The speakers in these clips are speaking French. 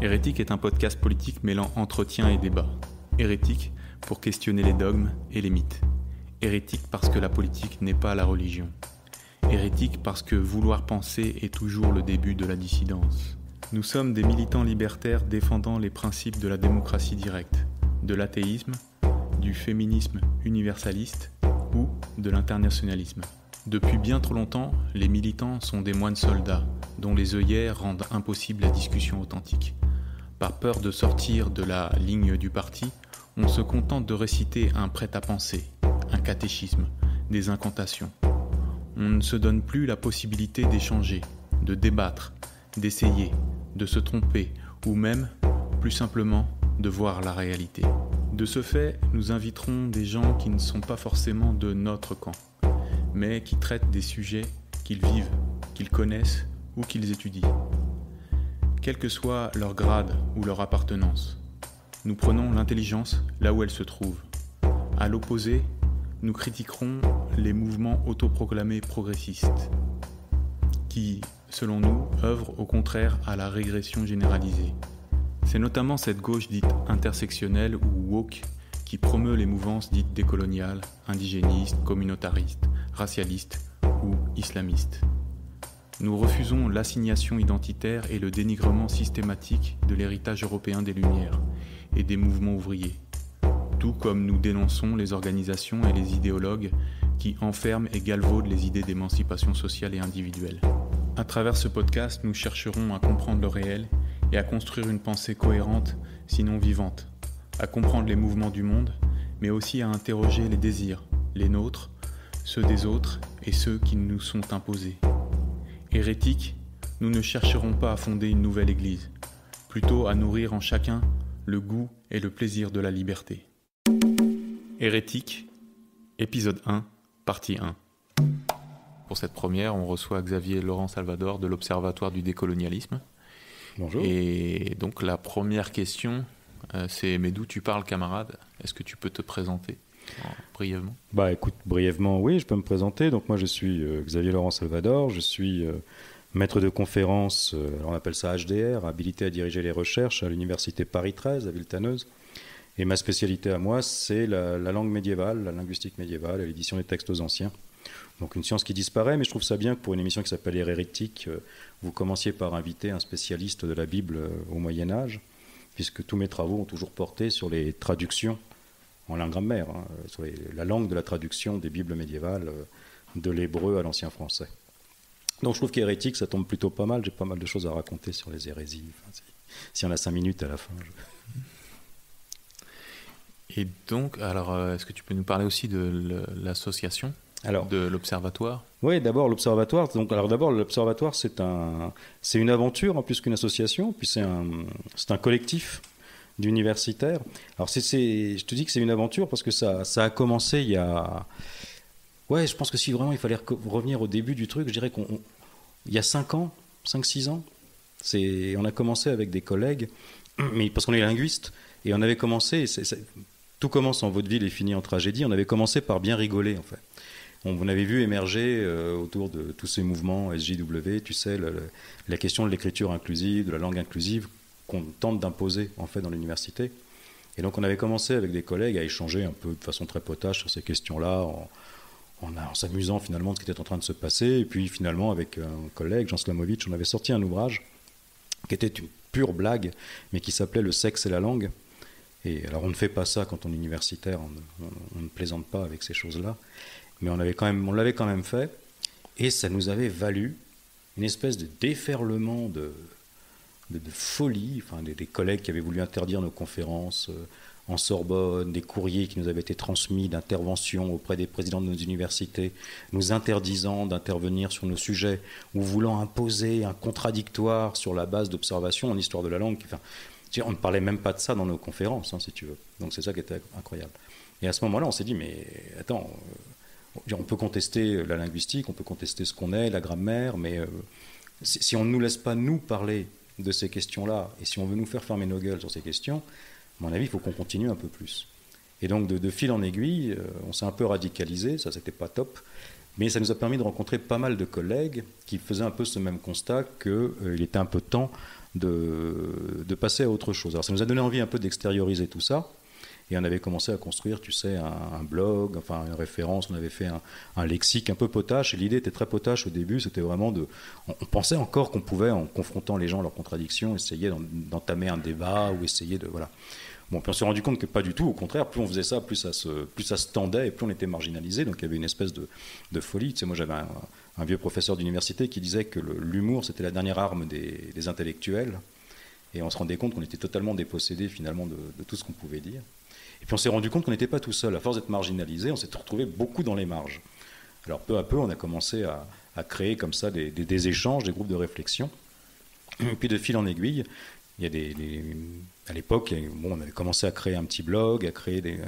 Hérétique est un podcast politique mêlant entretien et débat. Hérétique pour questionner les dogmes et les mythes. Hérétique parce que la politique n'est pas la religion. Hérétique parce que vouloir penser est toujours le début de la dissidence. Nous sommes des militants libertaires défendant les principes de la démocratie directe, de l'athéisme, du féminisme universaliste ou de l'internationalisme. Depuis bien trop longtemps, les militants sont des moines soldats, dont les œillères rendent impossible la discussion authentique. Par peur de sortir de la ligne du parti, on se contente de réciter un prêt-à-penser, un catéchisme, des incantations. On ne se donne plus la possibilité d'échanger, de débattre, d'essayer, de se tromper, ou même, plus simplement, de voir la réalité. De ce fait, nous inviterons des gens qui ne sont pas forcément de notre camp, mais qui traitent des sujets qu'ils vivent, qu'ils connaissent ou qu'ils étudient. Quel que soit leur grade ou leur appartenance, nous prenons l'intelligence là où elle se trouve. À l'opposé, nous critiquerons les mouvements autoproclamés progressistes, qui, selon nous, œuvrent au contraire à la régression généralisée. C'est notamment cette gauche dite intersectionnelle ou woke qui promeut les mouvances dites décoloniales, indigénistes, communautaristes, racialistes ou islamistes. Nous refusons l'assignation identitaire et le dénigrement systématique de l'héritage européen des Lumières et des mouvements ouvriers, tout comme nous dénonçons les organisations et les idéologues qui enferment et galvaudent les idées d'émancipation sociale et individuelle. À travers ce podcast, nous chercherons à comprendre le réel et à construire une pensée cohérente, sinon vivante, à comprendre les mouvements du monde, mais aussi à interroger les désirs, les nôtres, ceux des autres et ceux qui nous sont imposés. Hérétiques, nous ne chercherons pas à fonder une nouvelle église, plutôt à nourrir en chacun le goût et le plaisir de la liberté. Hérétique, épisode 1, partie 1. Pour cette première, on reçoit Xavier Laurent Salvador de l'Observatoire du décolonialisme. Bonjour. Et donc la première question, c'est « Mais d'où tu parles, camarade ?» Est-ce que tu peux te présenter brièvement ? Écoute, brièvement, oui, je peux me présenter. Donc moi, je suis Xavier Laurent Salvador. Je suis maître de conférence, on appelle ça HDR, habilité à diriger les recherches à l'université Paris 13 à Villetaneuse. Et ma spécialité à moi, c'est la langue médiévale, la linguistique médiévale et l'édition des textes anciens. Donc une science qui disparaît, mais je trouve ça bien que pour une émission qui s'appelle Hérétique, vous commenciez par inviter un spécialiste de la Bible au Moyen-Âge, puisque tous mes travaux ont toujours porté sur les traductions en langue grammaire, sur la langue de la traduction des Bibles médiévales, de l'hébreu à l'ancien français. Donc je trouve qu'hérétique, ça tombe plutôt pas mal. J'ai pas mal de choses à raconter sur les hérésies. S'il y en a 5 minutes à la fin. Et donc, alors, est-ce que tu peux nous parler aussi de l'association, de l'Observatoire ? Oui, d'abord l'Observatoire. D'abord l'Observatoire, c'est une aventure plus qu'une association. Puis c'est un collectif d'universitaires. Alors je te dis que c'est une aventure parce que ça a commencé il y a... Ouais, je pense que si vraiment il fallait revenir au début du truc, je dirais qu'il y a 5-6 ans, on a commencé avec des collègues, mais parce qu'on est linguistes, et on avait commencé, tout commence en vaudeville et finit en tragédie, on avait commencé par bien rigoler en fait. On avait vu émerger autour de tous ces mouvements SJW, tu sais, la question de l'écriture inclusive, de la langue inclusive, qu'on tente d'imposer en fait dans l'université. Et donc on avait commencé avec des collègues à échanger un peu de façon très potache sur ces questions-là, en s'amusant finalement de ce qui était en train de se passer. Et puis finalement avec un collègue, Jean Slamovitch, on avait sorti un ouvrage qui était une pure blague, mais qui s'appelait « Le sexe et la langue ». Et alors on ne fait pas ça quand on est universitaire, on ne plaisante pas avec ces choses-là, mais on l'avait quand même fait, et ça nous avait valu une espèce de déferlement de folie, enfin des collègues qui avaient voulu interdire nos conférences en Sorbonne, des courriers qui nous avaient été transmis d'interventions auprès des présidents de nos universités, nous interdisant d'intervenir sur nos sujets ou voulant imposer un contradictoire sur la base d'observations en histoire de la langue. Enfin, on ne parlait même pas de ça dans nos conférences, si tu veux. Donc c'est ça qui était incroyable. Et à ce moment-là, on s'est dit, mais attends, on peut contester la linguistique, on peut contester ce qu'on est, la grammaire, mais si on ne nous laisse pas nous parler de ces questions-là, et si on veut nous faire fermer nos gueules sur ces questions, à mon avis, il faut qu'on continue un peu plus. Et donc, de fil en aiguille, on s'est un peu radicalisé, ça, c'était pas top, mais ça nous a permis de rencontrer pas mal de collègues qui faisaient un peu ce même constat qu'il était un peu temps de passer à autre chose. Alors ça nous a donné envie un peu d'extérioriser tout ça. Et on avait commencé à construire, tu sais, un blog, enfin une référence, on avait fait un lexique un peu potache, et l'idée était très potache au début, c'était vraiment on pensait encore qu'on pouvait, en confrontant les gens à leurs contradictions, essayer d'entamer un débat ou essayer de... Voilà. Bon, puis on s'est rendu compte que pas du tout, au contraire, plus on faisait ça, plus ça se tendait et plus on était marginalisé, donc il y avait une espèce de folie. Tu sais, moi j'avais un vieux professeur d'université qui disait que l'humour c'était la dernière arme des intellectuels, et on se rendait compte qu'on était totalement dépossédé finalement de tout ce qu'on pouvait dire. Et puis on s'est rendu compte qu'on n'était pas tout seul. À force d'être marginalisé, on s'est retrouvé beaucoup dans les marges. Alors peu à peu, on a commencé à créer comme ça des échanges, des groupes de réflexion. Et puis de fil en aiguille, il y a à l'époque, on avait commencé à créer un petit blog, à créer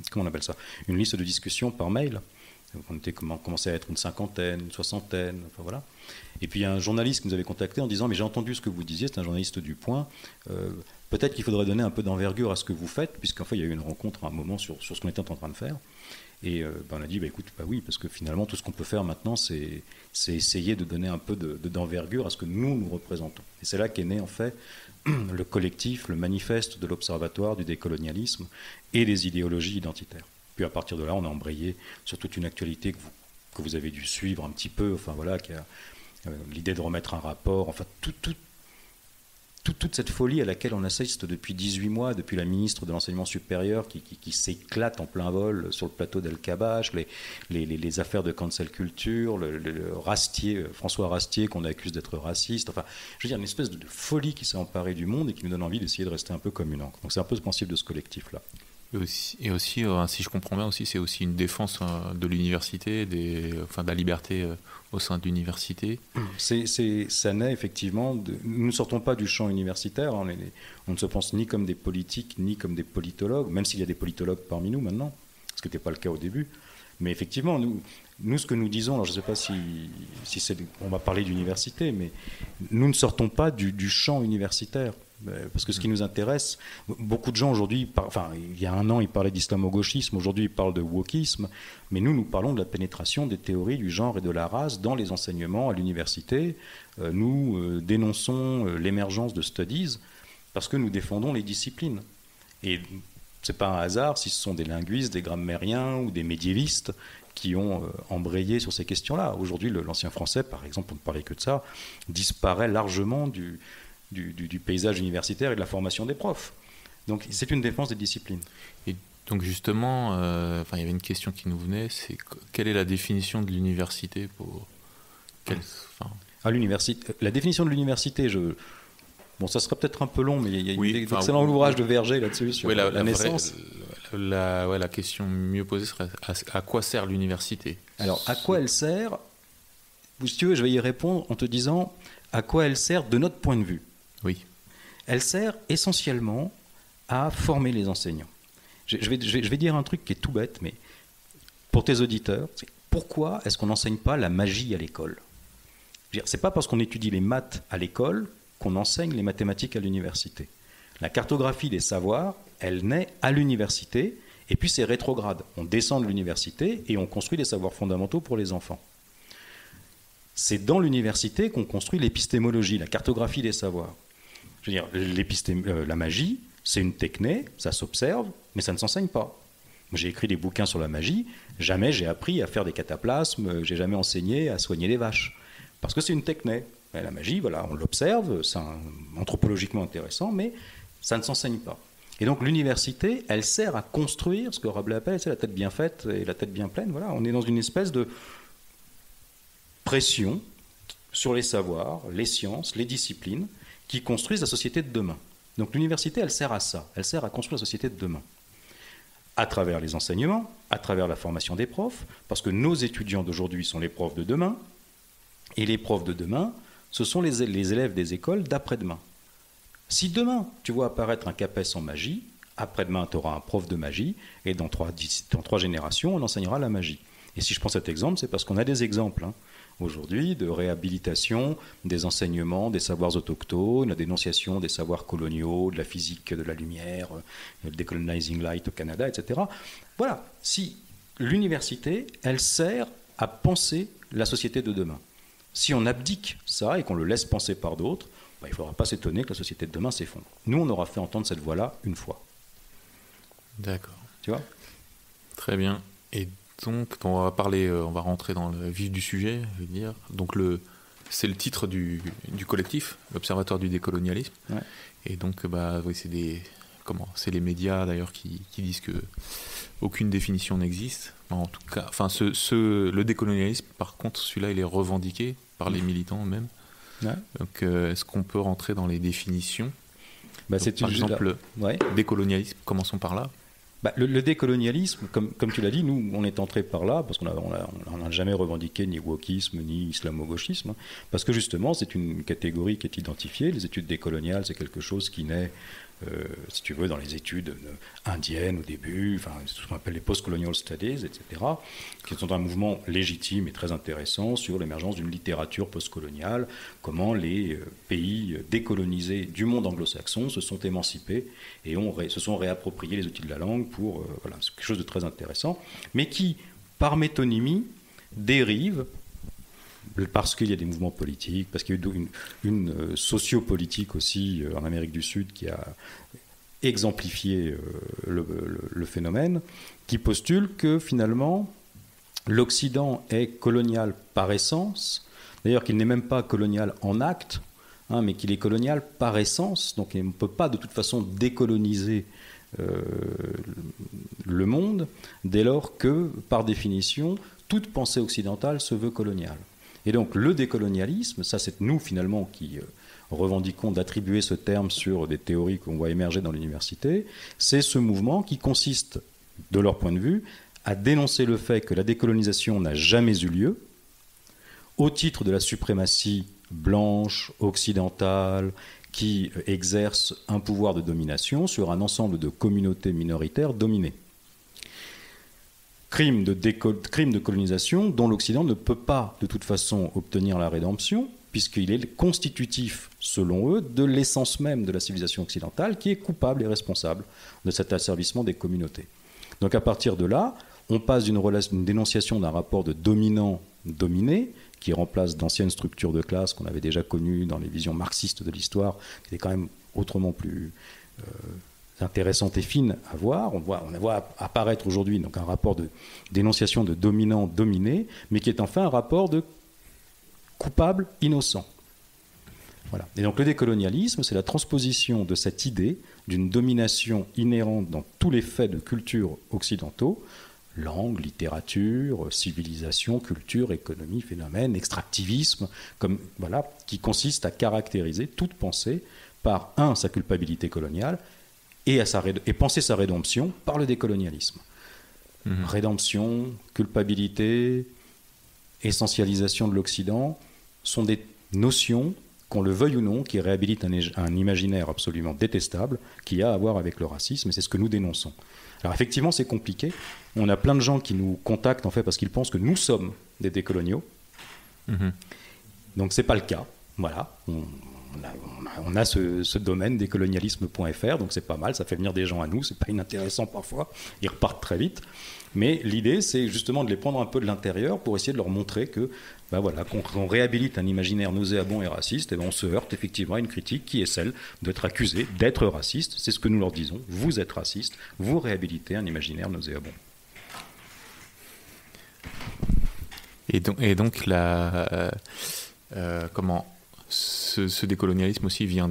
comment on appelle ça, une liste de discussion par mail. Donc on commençait à être une cinquantaine, une soixantaine, enfin voilà. Et puis il y a un journaliste qui nous avait contacté en disant « Mais j'ai entendu ce que vous disiez, c'est un journaliste du Point, peut-être qu'il faudrait donner un peu d'envergure à ce que vous faites, puisqu'en fait il y a eu une rencontre à un moment sur ce qu'on était en train de faire. » Et on a dit écoute, oui, parce que finalement tout ce qu'on peut faire maintenant, c'est essayer de donner un peu d'envergure à ce que nous représentons. Et c'est là qu'est né en fait le collectif, le manifeste de l'Observatoire du décolonialisme et des idéologies identitaires. Puis à partir de là, on a embrayé sur toute une actualité que vous avez dû suivre un petit peu, enfin voilà, qui a l'idée de remettre un rapport, enfin toute cette folie à laquelle on assiste depuis 18 mois, depuis la ministre de l'Enseignement supérieur qui s'éclate en plein vol sur le plateau d'El-Kabash, les affaires de cancel culture, le Rastier, François Rastier qu'on accuse d'être raciste, enfin, je veux dire, une espèce de folie qui s'est emparée du monde et qui nous donne envie d'essayer de rester un peu comme une encre. Donc c'est un peu ce principe de ce collectif-là. Et aussi, si je comprends bien aussi, c'est aussi une défense de l'université, de la liberté au sein de l'université. Ça naît effectivement. Nous ne sortons pas du champ universitaire. On ne se pense ni comme des politiques, ni comme des politologues, même s'il y a des politologues parmi nous maintenant, ce qui n'était pas le cas au début. Mais effectivement, nous ce que nous disons, alors je ne sais pas si on va parler d'université, mais nous ne sortons pas du champ universitaire. Parce que ce qui nous intéresse, beaucoup de gens aujourd'hui, il y a un an ils parlaient d'islamo-gauchisme, aujourd'hui ils parlent de wokisme, mais nous parlons de la pénétration des théories du genre et de la race dans les enseignements à l'université. Nous dénonçons l'émergence de studies parce que nous défendons les disciplines. Et ce n'est pas un hasard si ce sont des linguistes, des grammairiens ou des médiévistes qui ont embrayé sur ces questions-là. Aujourd'hui, l'ancien français, par exemple, pour ne parler que de ça, disparaît largement du paysage universitaire et de la formation des profs. Donc c'est une défense des disciplines. Et donc justement, il y avait une question qui nous venait, c'est quelle est la définition de l'université pour l'université, la définition de l'université, ça sera peut-être un peu long, mais il y a d'excellents ouvrages de Verger là-dessus sur la naissance. La question mieux posée serait à quoi sert l'université ? Alors à quoi elle sert ? Si tu veux, je vais y répondre en te disant à quoi elle sert de notre point de vue. Oui. Elle sert essentiellement à former les enseignants. Je vais dire un truc qui est tout bête, mais pour tes auditeurs, c'est pourquoi est-ce qu'on n'enseigne pas la magie à l'école ? C'est pas parce qu'on étudie les maths à l'école qu'on enseigne les mathématiques à l'université. La cartographie des savoirs, elle naît à l'université, et puis c'est rétrograde. On descend de l'université et on construit des savoirs fondamentaux pour les enfants. C'est dans l'université qu'on construit l'épistémologie, la cartographie des savoirs. Je veux dire, la magie, c'est une techné, ça s'observe, mais ça ne s'enseigne pas. J'ai écrit des bouquins sur la magie, jamais j'ai appris à faire des cataplasmes, j'ai jamais enseigné à soigner les vaches. Parce que c'est une techné. La magie, voilà, on l'observe, c'est anthropologiquement intéressant, mais ça ne s'enseigne pas. Et donc l'université, elle sert à construire ce que Rabelais appelle la tête bien faite et la tête bien pleine. Voilà, on est dans une espèce de pression sur les savoirs, les sciences, les disciplines qui construisent la société de demain. Donc l'université, elle sert à ça, elle sert à construire la société de demain. À travers les enseignements, à travers la formation des profs, parce que nos étudiants d'aujourd'hui sont les profs de demain, et les profs de demain, ce sont les élèves des écoles d'après-demain. Si demain, tu vois apparaître un CAPES en magie, après-demain, tu auras un prof de magie, et dans 3 générations, on enseignera la magie. Et si je prends cet exemple, c'est parce qu'on a des exemples, aujourd'hui, de réhabilitation des enseignements, des savoirs autochtones, la dénonciation des savoirs coloniaux, de la physique de la lumière, le Decolonizing Light au Canada, etc. Voilà, si l'université, elle sert à penser la société de demain. Si on abdique ça et qu'on le laisse penser par d'autres, il ne faudra pas s'étonner que la société de demain s'effondre. Nous, on aura fait entendre cette voix-là une fois. D'accord. Tu vois ? Très bien. Et donc, on va rentrer dans le vif du sujet, je veux dire. Donc, c'est le titre du collectif, l'Observatoire du décolonialisme. Ouais. Et donc, oui, c'est les médias d'ailleurs qui disent que aucune définition n'existe. En tout cas, le décolonialisme, par contre, celui-là, il est revendiqué par les militants eux-mêmes. Ouais. Donc, est-ce qu'on peut rentrer dans les définitions ? Donc, C'est par exemple, ouais. Décolonialisme, commençons par là. Le décolonialisme, comme tu l'as dit, nous, on est entré par là, parce qu'on n'a jamais revendiqué ni wokisme, ni islamo-gauchisme, parce que justement, c'est une catégorie qui est identifiée. Les études décoloniales, c'est quelque chose qui naît, si tu veux, dans les études indiennes au début, ce qu'on appelle les post-colonial studies, etc., qui sont un mouvement légitime et très intéressant sur l'émergence d'une littérature post-coloniale, comment les pays décolonisés du monde anglo-saxon se sont émancipés et se sont réappropriés les outils de la langue pour... c'est quelque chose de très intéressant, mais qui, par métonymie, dérive, parce qu'il y a des mouvements politiques, parce qu'il y a eu une sociopolitique aussi en Amérique du Sud qui a exemplifié le phénomène, qui postule que finalement l'Occident est colonial par essence, d'ailleurs qu'il n'est même pas colonial en acte, mais qu'il est colonial par essence, donc on ne peut pas de toute façon décoloniser le monde dès lors que, par définition, toute pensée occidentale se veut coloniale. Et donc le décolonialisme, ça c'est nous finalement qui revendiquons d'attribuer ce terme sur des théories qu'on voit émerger dans l'université, c'est ce mouvement qui consiste, de leur point de vue, à dénoncer le fait que la décolonisation n'a jamais eu lieu, au titre de la suprématie blanche, occidentale, qui exerce un pouvoir de domination sur un ensemble de communautés minoritaires dominées. Crime de colonisation dont l'Occident ne peut pas de toute façon obtenir la rédemption, puisqu'il est constitutif, selon eux, de l'essence même de la civilisation occidentale, qui est coupable et responsable de cet asservissement des communautés. Donc à partir de là, on passe d'une dénonciation d'un rapport de dominant-dominé, qui remplace d'anciennes structures de classe qu'on avait déjà connues dans les visions marxistes de l'histoire, qui étaient quand même autrement plus intéressante et fine à voir. On voit apparaître aujourd'hui donc un rapport de dénonciation de dominant-dominé, mais qui est enfin un rapport de coupable-innocent. Voilà. Et donc le décolonialisme, c'est la transposition de cette idée d'une domination inhérente dans tous les faits de culture occidentaux, langue, littérature, civilisation, culture, économie, phénomène, extractivisme, qui consiste à caractériser toute pensée par, sa culpabilité coloniale, et penser sa rédemption par le décolonialisme. Rédemption, culpabilité, essentialisation de l'Occident sont des notions, qu'on le veuille ou non, qui réhabilitent un imaginaire absolument détestable qui a à voir avec le racisme, et c'est ce que nous dénonçons. Alors effectivement, c'est compliqué. On a plein de gens qui nous contactent en fait parce qu'ils pensent que nous sommes des décoloniaux. Donc c'est pas le cas. Voilà. On a ce domaine décolonialisme.fr, donc c'est pas mal, ça fait venir des gens à nous, c'est pas inintéressant parfois, ils repartent très vite. Mais l'idée, c'est justement de les prendre un peu de l'intérieur pour essayer de leur montrer que, qu'on réhabilite un imaginaire nauséabond et raciste, et on se heurte effectivement à une critique qui est celle d'être accusé d'être raciste. C'est ce que nous leur disons. Vous êtes raciste, vous réhabilitez un imaginaire nauséabond. Et donc ce décolonialisme aussi vient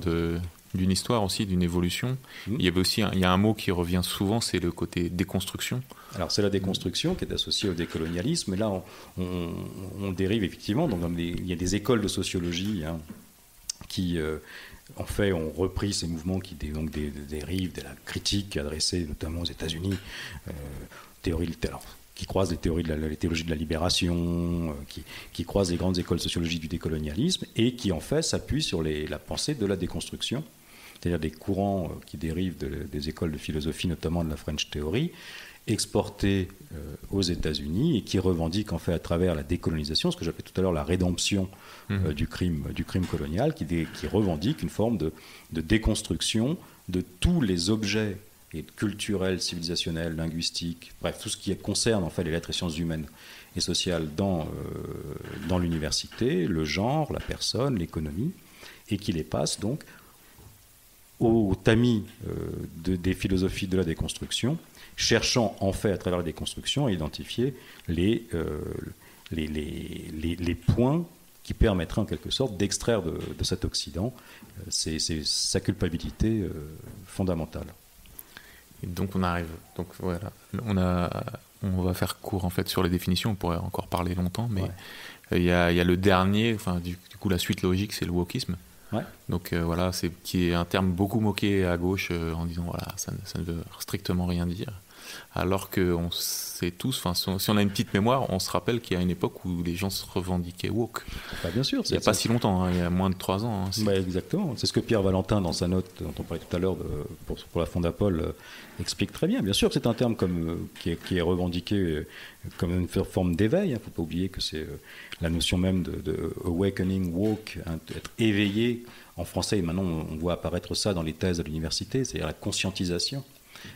d'une histoire aussi, d'une évolution. Il y a un mot qui revient souvent, c'est le côté déconstruction. Alors c'est la déconstruction qui est associée au décolonialisme, et là on dérive effectivement, donc il y a des écoles de sociologie qui en fait ont repris ces mouvements qui dérivent de la critique adressée notamment aux États-Unis, qui croisent les théories les théologies de la libération, qui croisent les grandes écoles sociologiques du décolonialisme, et qui en fait s'appuient sur la pensée de la déconstruction, c'est-à-dire des courants qui dérivent des écoles de philosophie, notamment de la French Theory, exportés aux États-Unis et qui revendiquent en fait à travers la décolonisation, ce que j'appelais tout à l'heure la rédemption du crime colonial, qui revendique une forme de déconstruction de tous les objets et culturels, civilisationnels, linguistiques, bref, tout ce qui concerne en fait les lettres et sciences humaines et sociales dans l'université, le genre, la personne, l'économie, et qui les passe donc au tamis des philosophies de la déconstruction, cherchant en fait à travers la déconstruction à identifier les points qui permettraient en quelque sorte d'extraire de cet Occident c'est sa culpabilité fondamentale. Et donc on arrive, donc voilà, on va faire court en fait sur les définitions, on pourrait encore parler longtemps, mais il y a le dernier, enfin du coup la suite logique, c'est le wokisme. Ouais. Donc voilà, qui est un terme beaucoup moqué à gauche en disant voilà, ça ne veut strictement rien dire. Alors qu'on sait tous, si on a une petite mémoire, on se rappelle qu'il y a une époque où les gens se revendiquaient woke. Bah bien sûr. Il n'y a pas si longtemps, il y a moins de 3 ans. Bah exactement. C'est ce que Pierre Valentin, dans sa note dont on parlait tout à l'heure pour la Fondapol, explique très bien. Bien sûr que c'est un terme qui est revendiqué comme une forme d'éveil. Il ne faut pas oublier que c'est la notion même de awakening, woke, être éveillé. En français, et maintenant on voit apparaître ça dans les thèses de l'université, c'est-à-dire la conscientisation.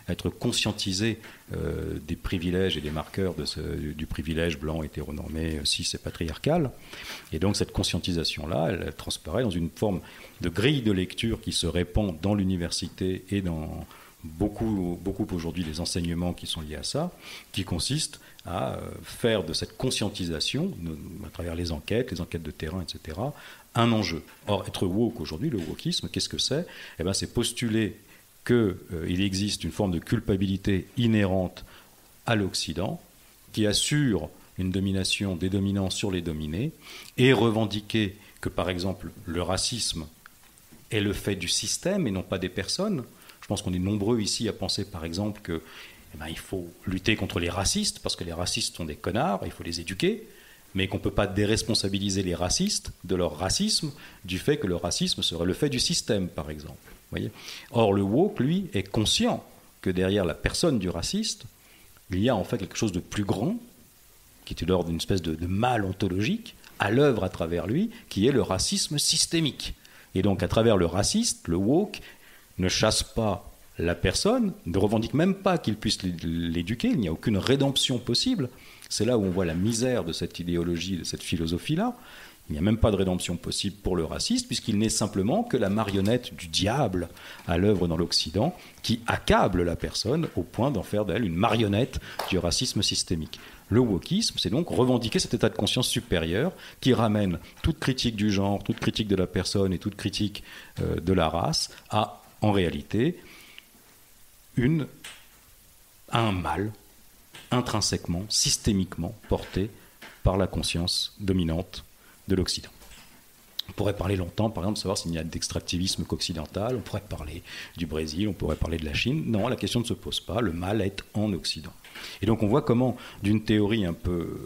Être conscientisé des privilèges et des marqueurs du privilège blanc, hétéronormé, cis et patriarcal. Et donc cette conscientisation-là, elle transparaît dans une forme de grille de lecture qui se répand dans l'université et dans beaucoup aujourd'hui des enseignements qui sont liés à ça, qui consiste à faire de cette conscientisation, à travers les enquêtes de terrain, etc., un enjeu. Or, être woke aujourd'hui, le wokisme, qu'est-ce que c'est ? Eh bien, c'est postuler qu'il existe une forme de culpabilité inhérente à l'Occident qui assure une domination des dominants sur les dominés et revendiquer que, par exemple, le racisme est le fait du système et non pas des personnes. Je pense qu'on est nombreux ici à penser, par exemple, qu'il faut lutter contre les racistes parce que les racistes sont des connards, il faut les éduquer, mais qu'on ne peut pas déresponsabiliser les racistes de leur racisme du fait que le racisme serait le fait du système, par exemple. Voyez. Or, le woke, lui, est conscient que derrière la personne du raciste, il y a en fait quelque chose de plus grand, qui est l'ordre d'une espèce de mal ontologique, à l'œuvre à travers lui, qui est le racisme systémique. Et donc, à travers le raciste, le woke ne chasse pas la personne, ne revendique même pas qu'il puisse l'éduquer, il n'y a aucune rédemption possible. C'est là où on voit la misère de cette idéologie, de cette philosophie-là. Il n'y a même pas de rédemption possible pour le raciste, puisqu'il n'est simplement que la marionnette du diable à l'œuvre dans l'Occident, qui accable la personne au point d'en faire d'elle une marionnette du racisme systémique. Le wokisme, c'est donc revendiquer cet état de conscience supérieur qui ramène toute critique du genre, toute critique de la personne et toute critique de la race à, en réalité, un mal intrinsèquement, systémiquement porté par la conscience dominante de l'Occident. On pourrait parler longtemps, par exemple, de savoir s'il n'y a d'extractivisme qu'occidental, on pourrait parler du Brésil, on pourrait parler de la Chine. Non, la question ne se pose pas, le mal est en Occident. Et donc on voit comment, d'une théorie un peu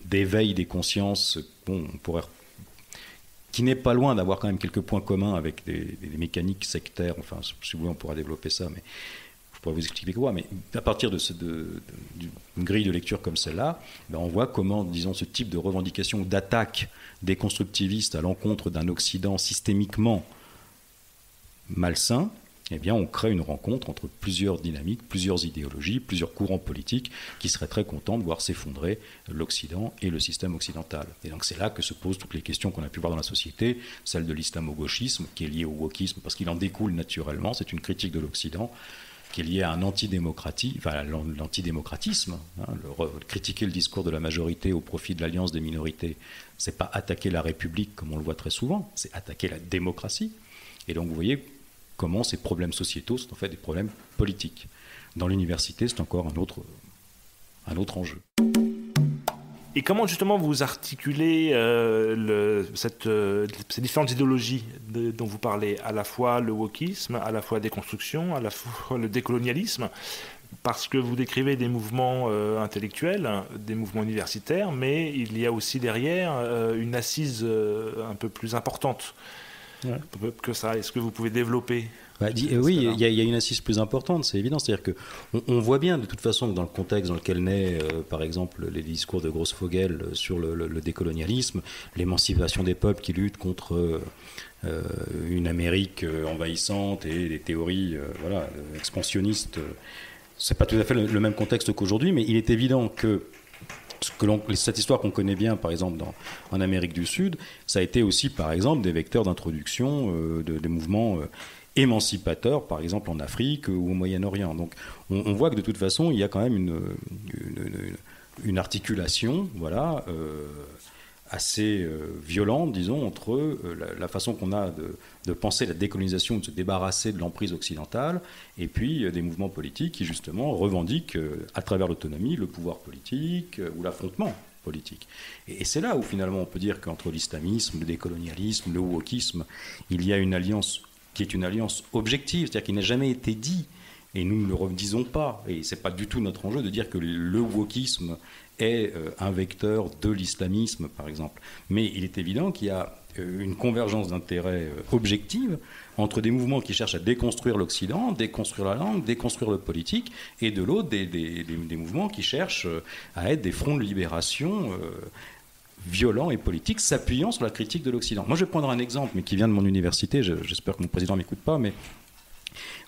d'éveil des consciences, qui n'est pas loin d'avoir quand même quelques points communs avec des mécaniques sectaires, enfin, si vous voulez, on pourra développer ça, mais je pourrais vous expliquer quoi, mais à partir d'une grille de lecture comme celle-là, on voit comment, disons, ce type de revendication ou d'attaque des constructivistes à l'encontre d'un Occident systémiquement malsain, eh bien, on crée une rencontre entre plusieurs dynamiques, plusieurs idéologies, plusieurs courants politiques qui seraient très contents de voir s'effondrer l'Occident et le système occidental. Et donc c'est là que se posent toutes les questions qu'on a pu voir dans la société, celle de l'islamo-gauchisme, qui est liée au wokisme, parce qu'il en découle naturellement, c'est une critique de l'Occident, qui est liée à un l'antidémocratisme. Critiquer le discours de la majorité au profit de l'alliance des minorités, c'est pas attaquer la République, comme on le voit très souvent, c'est attaquer la démocratie. Et donc vous voyez comment ces problèmes sociétaux sont en fait des problèmes politiques. Dans l'université, c'est encore un autre enjeu. Et comment justement vous articulez ces différentes idéologies dont vous parlez, à la fois le wokisme, à la fois la déconstruction, à la fois le décolonialisme, parce que vous décrivez des mouvements intellectuels, des mouvements universitaires, mais il y a aussi derrière une assise un peu plus importante que ça. Est-ce que vous pouvez développer ? Oui, il y a une assise plus importante, c'est évident. C'est-à-dire qu'on voit bien de toute façon que dans le contexte dans lequel naît, par exemple, les discours de Grossfogel sur le décolonialisme, l'émancipation des peuples qui luttent contre une Amérique envahissante et des théories expansionnistes, c'est pas tout à fait le même contexte qu'aujourd'hui, mais il est évident que cette histoire qu'on connaît bien, par exemple, en Amérique du Sud, ça a été aussi, par exemple, des vecteurs d'introduction des mouvements émancipateurs, par exemple en Afrique ou au Moyen-Orient. Donc, on voit que de toute façon, il y a quand même une articulation, voilà, assez violente, disons, entre la façon qu'on a de penser la décolonisation, de se débarrasser de l'emprise occidentale, et puis des mouvements politiques qui, justement, revendiquent, à travers l'autonomie, le pouvoir politique ou l'affrontement politique. Et c'est là où, finalement, on peut dire qu'entre l'islamisme, le décolonialisme, le wokisme, il y a une alliance qui est une alliance objective, c'est-à-dire qu'il n'a jamais été dit, et nous ne le redisons pas, et ce n'est pas du tout notre enjeu de dire que le wokisme est un vecteur de l'islamisme, par exemple. Mais il est évident qu'il y a une convergence d'intérêts objective entre des mouvements qui cherchent à déconstruire l'Occident, déconstruire la langue, déconstruire le politique, et de l'autre, des mouvements qui cherchent à être des fronts de libération violents et politiques, s'appuyant sur la critique de l'Occident. Moi, je vais prendre un exemple, mais qui vient de mon université, j'espère que mon président ne m'écoute pas, mais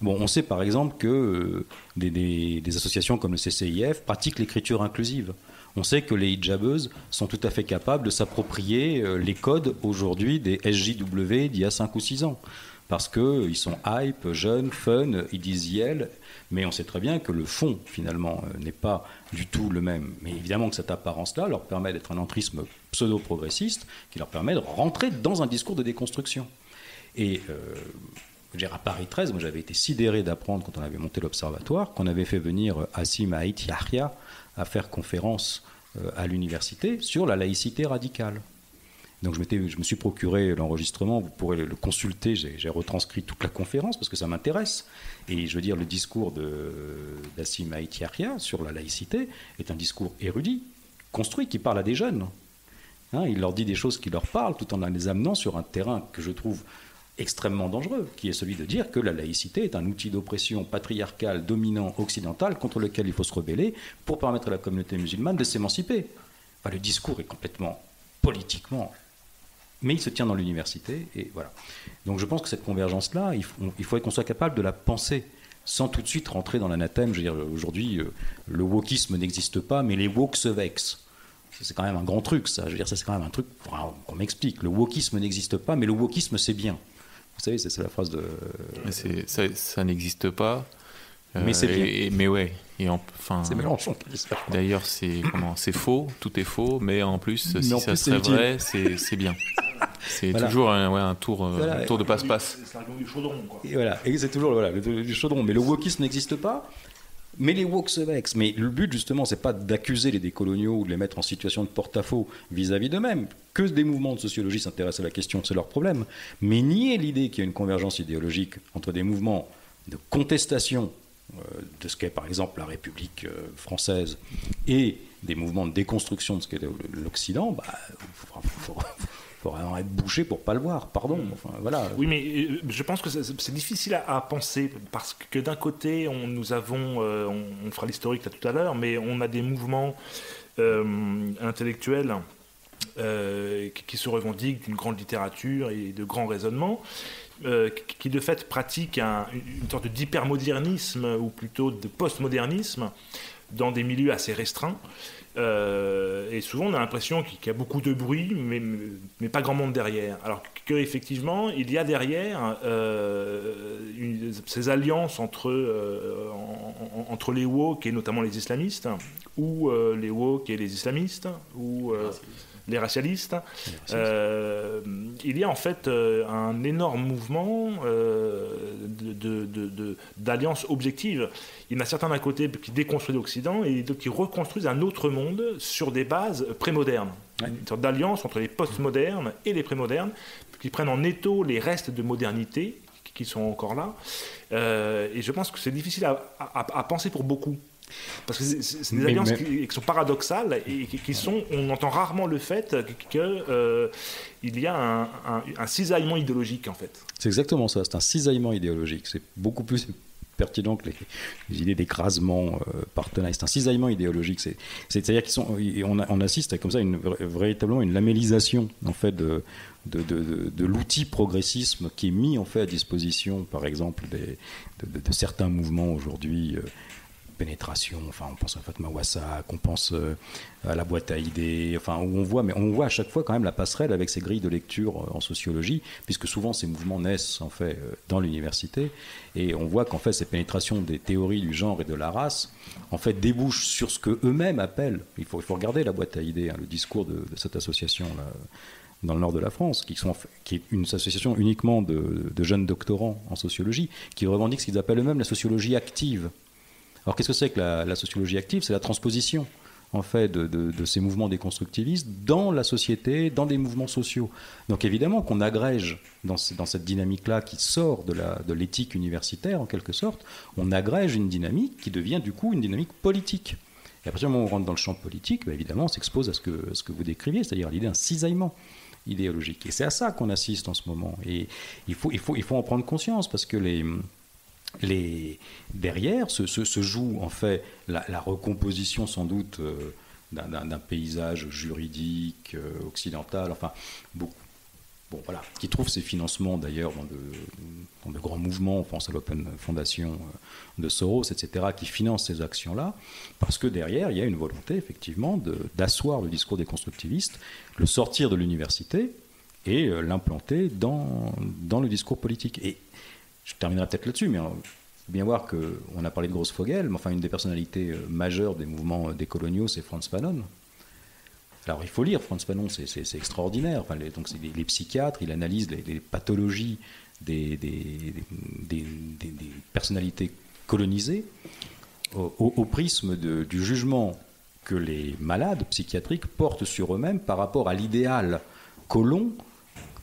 bon, on sait par exemple que des associations comme le CCIF pratiquent l'écriture inclusive. On sait que les hijabeuses sont tout à fait capables de s'approprier les codes aujourd'hui des SJW d'il y a 5 ou 6 ans. Parce qu'ils sont hype, jeunes, fun, ils disent YEL, mais on sait très bien que le fond, finalement, n'est pas du tout le même. Mais évidemment que cette apparence-là leur permet d'être un entrisme pseudo-progressiste qui leur permet de rentrer dans un discours de déconstruction. Et à Paris 13, moi j'avais été sidéré d'apprendre, quand on avait monté l'observatoire, qu'on avait fait venir Hassim Haït Yahya à faire conférence à l'université sur la laïcité radicale. Donc je me suis procuré l'enregistrement, vous pourrez le consulter, j'ai retranscrit toute la conférence parce que ça m'intéresse. Et je veux dire, le discours d'Hassim Haït Yahya sur la laïcité est un discours érudit, construit, qui parle à des jeunes. Il leur dit des choses qui leur parlent tout en les amenant sur un terrain que je trouve extrêmement dangereux, qui est celui de dire que la laïcité est un outil d'oppression patriarcale, dominant, occidental, contre lequel il faut se rebeller pour permettre à la communauté musulmane de s'émanciper. Enfin, le discours est complètement politiquement, mais il se tient dans l'université, et voilà. Donc je pense que cette convergence-là, il faudrait qu'on soit capable de la penser, sans tout de suite rentrer dans l'anathème. Je veux dire, aujourd'hui, le wokisme n'existe pas, mais les woke se vexent. C'est quand même un grand truc, ça. Je veux dire, ça, c'est quand même un truc qu'on m'explique. Le wokisme n'existe pas, mais le wokisme, c'est bien. Vous savez, c'est la phrase de... Ça n'existe pas. Mais c'est bien. Mais ouais. Enfin, c'est Mélenchon qui dit ça. D'ailleurs, c'est faux, tout est faux, mais en plus, si ça serait vrai, c'est bien. C'est toujours un tour de passe-passe. C'est l'argument du chaudron, quoi. Et c'est toujours du chaudron. Mais le wokisme n'existe pas. Mais les woke se vexent. Mais le but, justement, c'est pas d'accuser les décoloniaux ou de les mettre en situation de porte-à-faux vis-à-vis d'eux-mêmes. Que des mouvements de sociologie s'intéressent à la question, c'est leur problème. Mais nier l'idée qu'il y a une convergence idéologique entre des mouvements de contestation de ce qu'est, par exemple, la République française et des mouvements de déconstruction de ce qu'est l'Occident, faut vraiment être bouché pour pas le voir, pardon. Enfin, voilà. Oui, mais je pense que c'est difficile à penser, parce que d'un côté, on fera l'historique là tout à l'heure, mais on a des mouvements intellectuels qui se revendiquent d'une grande littérature et de grands raisonnements, qui de fait pratiquent une sorte d'hypermodernisme, ou plutôt de postmodernisme, dans des milieux assez restreints. Et souvent on a l'impression qu'il y a beaucoup de bruit, mais pas grand monde derrière. Alors qu'effectivement il y a derrière ces alliances entre les woke et notamment les islamistes, ou les woke et les islamistes, ou les racialistes. Il y a en fait un énorme mouvement d'alliances objectives. Il y en a certains d'un côté qui déconstruisent l'Occident et d'autres qui reconstruisent un autre monde sur des bases prémodernes. Ouais. Une sorte d'alliance entre les postmodernes et les prémodernes qui prennent en étau les restes de modernité qui sont encore là. Et je pense que c'est difficile à penser pour beaucoup. Parce que c'est des alliances qui sont paradoxales et qui sont, on entend rarement le fait qu'il y a un cisaillement idéologique en fait. C'est exactement ça, c'est un cisaillement idéologique. C'est beaucoup plus pertinent que les idées d'écrasement partenaire. C'est un cisaillement idéologique. C'est-à-dire qu'on assiste comme ça véritablement une lamellisation en fait de l'outil progressisme qui est mis en fait à disposition, par exemple, de certains mouvements aujourd'hui. pénétration, enfin on pense à Fatma Wassak, on pense à la boîte à idées, enfin où on voit à chaque fois quand même la passerelle avec ces grilles de lecture en sociologie, puisque souvent ces mouvements naissent en fait dans l'université, et on voit qu'en fait ces pénétrations des théories du genre et de la race en fait débouchent sur ce que eux-mêmes appellent, il faut regarder la boîte à idées, le discours de cette association là dans le nord de la France, qui est une association uniquement de jeunes doctorants en sociologie, qui revendiquent ce qu'ils appellent eux-mêmes la sociologie active. Alors qu'est-ce que c'est que la sociologie active ? C'est la transposition en fait de ces mouvements déconstructivistes dans la société, dans des mouvements sociaux. Donc évidemment qu'on agrège dans cette dynamique-là qui sort de l'éthique universitaire en quelque sorte, on agrège une dynamique qui devient du coup une dynamique politique. Et à partir du moment où on rentre dans le champ politique, évidemment on s'expose à ce que vous décriviez, c'est-à-dire à l'idée d'un cisaillement idéologique. Et c'est à ça qu'on assiste en ce moment. Et il faut en prendre conscience, parce que derrière se joue en fait la recomposition sans doute d'un paysage juridique occidental, enfin beaucoup. Bon, voilà, qui trouve ses financements d'ailleurs dans de grands mouvements, on pense à l'Open Foundation de Soros, etc., qui financent ces actions-là, parce que derrière, il y a une volonté effectivement d'asseoir le discours des constructivistes, le sortir de l'université et l'implanter dans le discours politique. Et je terminerai peut-être là-dessus, mais il faut bien voir qu'on a parlé de Grossfogel, mais enfin une des personnalités majeures des mouvements décoloniaux, c'est Frantz Fanon. Alors il faut lire Frantz Fanon, c'est extraordinaire. Enfin, donc c'est les psychiatres, il analyse les pathologies des personnalités colonisées au prisme du jugement que les malades psychiatriques portent sur eux-mêmes par rapport à l'idéal colon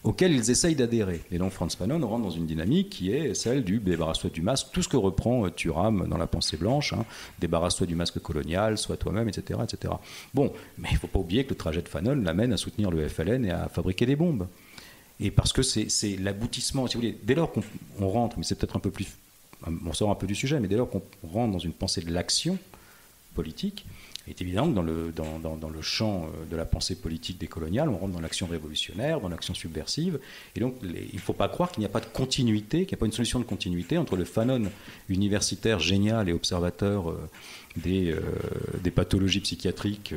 auquel ils essayent d'adhérer. Et donc Frantz Fanon rentre dans une dynamique qui est celle du débarrasse-toi du masque, tout ce que reprend Thuram dans La Pensée blanche, débarrasse-toi du masque colonial, sois toi-même, etc., etc. Bon, mais il ne faut pas oublier que le trajet de Fanon l'amène à soutenir le FLN et à fabriquer des bombes. Et parce que c'est l'aboutissement, si vous voulez, dès lors qu'on rentre, mais c'est peut-être un peu plus, on sort un peu du sujet, mais dès lors qu'on rentre dans une pensée de l'action politique, il est évident que dans le champ de la pensée politique décoloniale, on rentre dans l'action révolutionnaire, dans l'action subversive. Et donc, il ne faut pas croire qu'il n'y a pas de continuité, qu'il n'y a pas une solution de continuité entre le Fanon universitaire génial et observateur des pathologies psychiatriques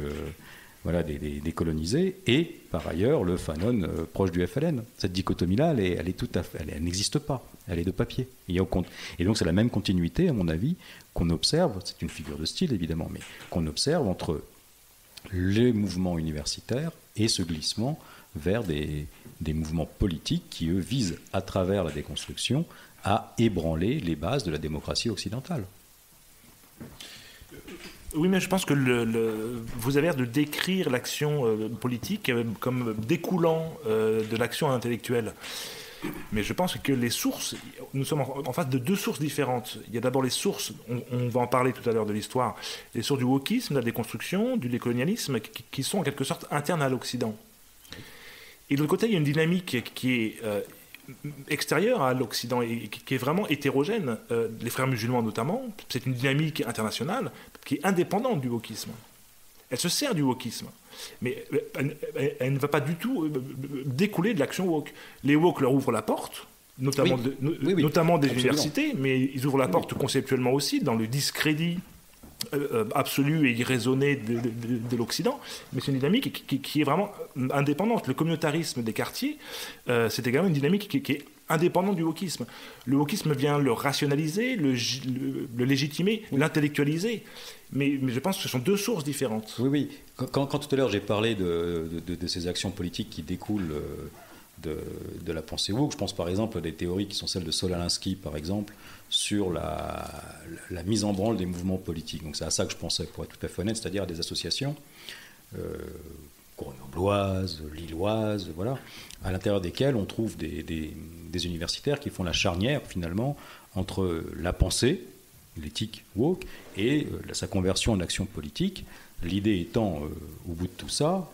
des colonisés, et par ailleurs le Fanon proche du FLN. Cette dichotomie-là, elle n'existe pas. Elle est de papier. Et donc c'est la même continuité, à mon avis, qu'on observe, c'est une figure de style évidemment, mais qu'on observe entre les mouvements universitaires et ce glissement vers des mouvements politiques qui, eux, visent, à travers la déconstruction, à ébranler les bases de la démocratie occidentale. Oui, mais je pense que vous avez l'air de décrire l'action politique comme découlant de l'action intellectuelle. Mais je pense que les sources, nous sommes en face de deux sources différentes. Il y a d'abord les sources, on va en parler tout à l'heure de l'histoire, les sources du wokisme, de la déconstruction, du décolonialisme, qui sont en quelque sorte internes à l'Occident. Et de l'autre côté, il y a une dynamique qui est extérieure à l'Occident et qui est vraiment hétérogène. Les frères musulmans notamment, c'est une dynamique internationale qui est indépendante du wokisme. Elle se sert du wokisme, mais elle ne va pas du tout découler de l'action woke. Les woke leur ouvrent la porte, notamment, notamment des universités, mais ils ouvrent la porte conceptuellement aussi dans le discrédit absolu et irraisonné de l'Occident, mais c'est une dynamique qui est vraiment indépendante. Le communautarisme des quartiers, c'est également une dynamique qui est indépendante du wokisme. Le wokisme vient le rationaliser, le légitimer, l'intellectualiser, mais je pense que ce sont deux sources différentes. Oui. Quand tout à l'heure j'ai parlé de ces actions politiques qui découlent de la pensée woke, je pense par exemple à des théories qui sont celles de Saul Alinsky, par exemple, sur la mise en branle des mouvements politiques. Donc c'est à ça que je pensais, pour être tout à fait honnête, c'est-à-dire à des associations grenobloises, lilloises, voilà, à l'intérieur desquelles on trouve des universitaires qui font la charnière, finalement, entre la pensée, l'éthique woke, et sa conversion en action politique. L'idée étant, au bout de tout ça,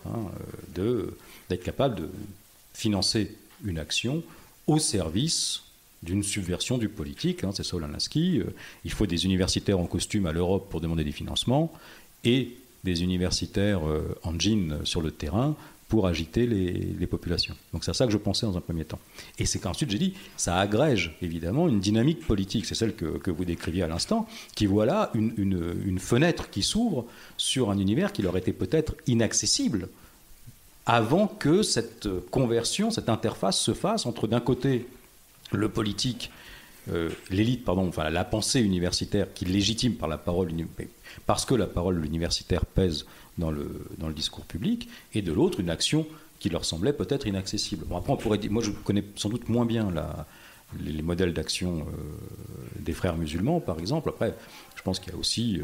d'être capable de financer une action au service d'une subversion du politique. C'est Saul Alinsky. Il faut des universitaires en costume à l'Europe pour demander des financements et des universitaires en jean sur le terrain pour agiter les populations. Donc c'est à ça que je pensais dans un premier temps. Et c'est qu'ensuite j'ai dit, ça agrège évidemment une dynamique politique, c'est celle que vous décriviez à l'instant, qui voit là une fenêtre qui s'ouvre sur un univers qui leur était peut-être inaccessible avant que cette conversion, cette interface se fasse entre d'un côté le politique, l'élite, pardon, enfin la pensée universitaire qui légitime par la parole, parce que la parole universitaire pèse dans le discours public, et de l'autre une action qui leur semblait peut-être inaccessible. Bon, après on pourrait dire, moi je connais sans doute moins bien les modèles d'action des frères musulmans par exemple. Après je pense qu'il y a aussi